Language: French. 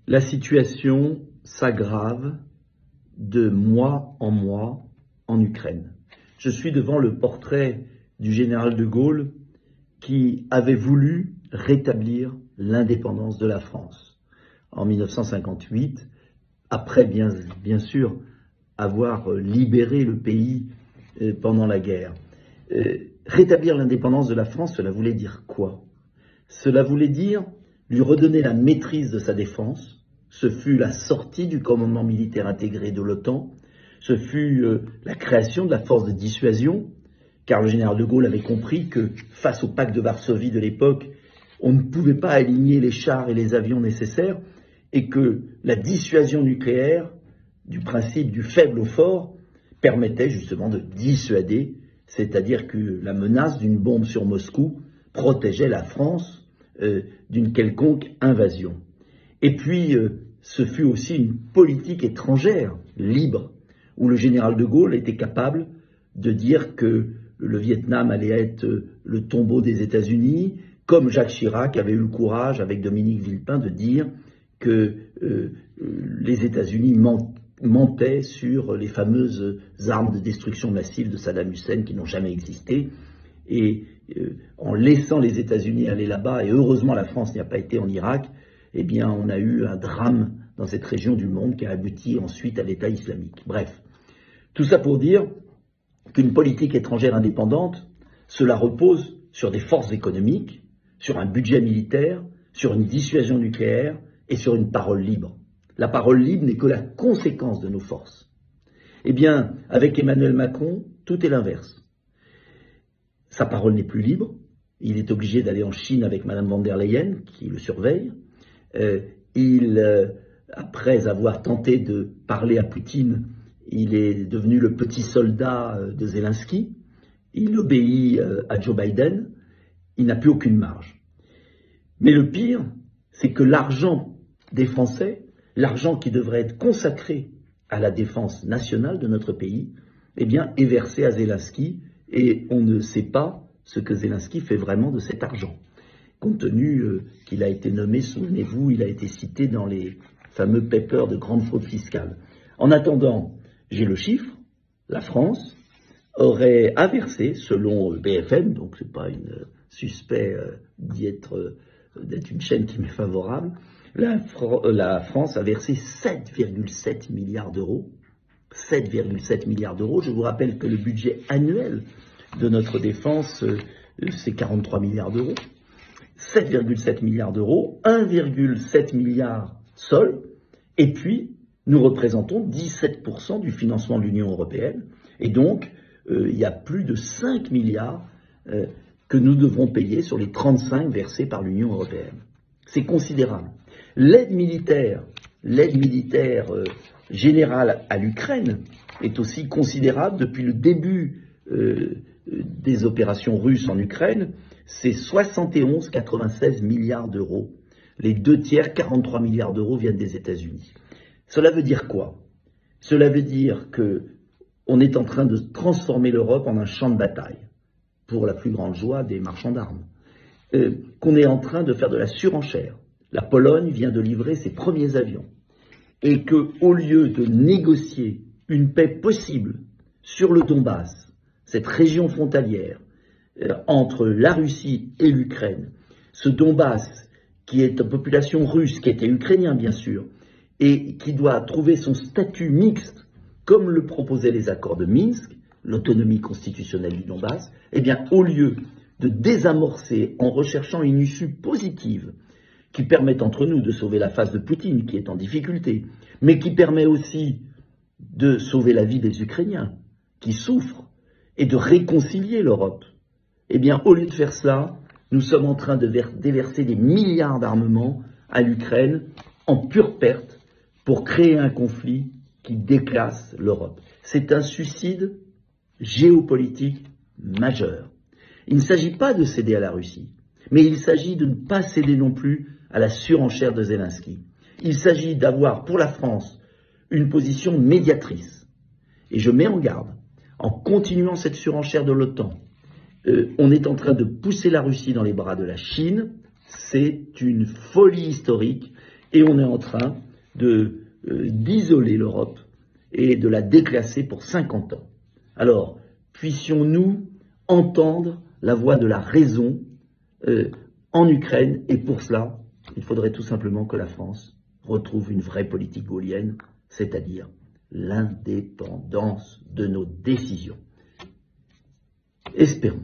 La situation s'aggrave de mois en Ukraine. Je suis devant le portrait du général de Gaulle qui avait voulu rétablir l'indépendance de la France en 1958, après bien sûr avoir libéré le pays pendant la guerre. Rétablir l'indépendance de la France, cela voulait dire quoi? Cela voulait dire lui redonner la maîtrise de sa défense. Ce fut la sortie du commandement militaire intégré de l'OTAN, ce fut la création de la force de dissuasion, car le général de Gaulle avait compris que face au pacte de Varsovie de l'époque, on ne pouvait pas aligner les chars et les avions nécessaires, et que la dissuasion nucléaire, du principe du faible au fort, permettait justement de dissuader, c'est-à-dire que la menace d'une bombe sur Moscou protégeait la France d'une quelconque invasion. Et puis, ce fut aussi une politique étrangère libre, où le général de Gaulle était capable de dire que le Vietnam allait être le tombeau des États-Unis, comme Jacques Chirac avait eu le courage, avec Dominique Villepin, de dire que les États-Unis mentaient sur les fameuses armes de destruction massive de Saddam Hussein qui n'ont jamais existé. Et en laissant les États-Unis aller là-bas, et heureusement la France n'y a pas été en Irak, eh bien on a eu un drame dans cette région du monde qui a abouti ensuite à l'État islamique. Bref, tout ça pour dire qu'une politique étrangère indépendante, cela repose sur des forces économiques, sur un budget militaire, sur une dissuasion nucléaire et sur une parole libre. La parole libre n'est que la conséquence de nos forces. Eh bien, avec Emmanuel Macron, tout est l'inverse. Sa parole n'est plus libre, il est obligé d'aller en Chine avec Madame von der Leyen, qui le surveille. Après avoir tenté de parler à Poutine, il est devenu le petit soldat de Zelensky, il obéit à Joe Biden, il n'a plus aucune marge. Mais le pire, c'est que l'argent des Français, l'argent qui devrait être consacré à la défense nationale de notre pays, eh bien, est versé à Zelensky, et on ne sait pas ce que Zelensky fait vraiment de cet argent. Compte tenu qu'il a été nommé, souvenez-vous, il a été cité dans les fameux papers de grande fraude fiscale. En attendant, j'ai le chiffre, la France aurait versé, selon BFM, donc c'est pas une suspect d'être une chaîne qui m'est favorable, la France a versé 7,7 milliards d'euros. 7,7 milliards d'euros. Je vous rappelle que le budget annuel de notre défense, c'est 43 milliards d'euros. 7,7 milliards d'euros, 1,7 milliard seul, et puis nous représentons 17% du financement de l'Union européenne, et donc il y a plus de 5 milliards que nous devrons payer sur les 35 versés par l'Union européenne. C'est considérable. L'aide militaire générale à l'Ukraine est aussi considérable. Depuis le début des opérations russes en Ukraine, c'est 71,96 milliards d'euros. Les 2 tiers, 43 milliards d'euros, viennent des États-Unis. Cela veut dire quoi? Cela veut dire qu'on est en train de transformer l'Europe en un champ de bataille, pour la plus grande joie des marchands d'armes. Qu'on est en train de faire de la surenchère. La Pologne vient de livrer ses premiers avions. Et qu'au lieu de négocier une paix possible sur le Donbass, cette région frontalière, entre la Russie et l'Ukraine, ce Donbass qui est en population russe, qui était ukrainien bien sûr, et qui doit trouver son statut mixte, comme le proposaient les accords de Minsk, l'autonomie constitutionnelle du Donbass, eh bien au lieu de désamorcer en recherchant une issue positive qui permette entre nous de sauver la face de Poutine qui est en difficulté, mais qui permet aussi de sauver la vie des Ukrainiens qui souffrent et de réconcilier l'Europe. Eh bien, au lieu de faire cela, nous sommes en train de déverser des milliards d'armements à l'Ukraine en pure perte pour créer un conflit qui déclasse l'Europe. C'est un suicide géopolitique majeur. Il ne s'agit pas de céder à la Russie, mais il s'agit de ne pas céder non plus à la surenchère de Zelensky. Il s'agit d'avoir pour la France une position médiatrice. Et je mets en garde, en continuant cette surenchère de l'OTAN, on est en train de pousser la Russie dans les bras de la Chine. C'est une folie historique et on est en train d'isoler l'Europe et de la déclasser pour 50 ans. Alors, puissions-nous entendre la voix de la raison en Ukraine, et pour cela, il faudrait tout simplement que la France retrouve une vraie politique gaullienne, c'est-à-dire l'indépendance de nos décisions. Espérons.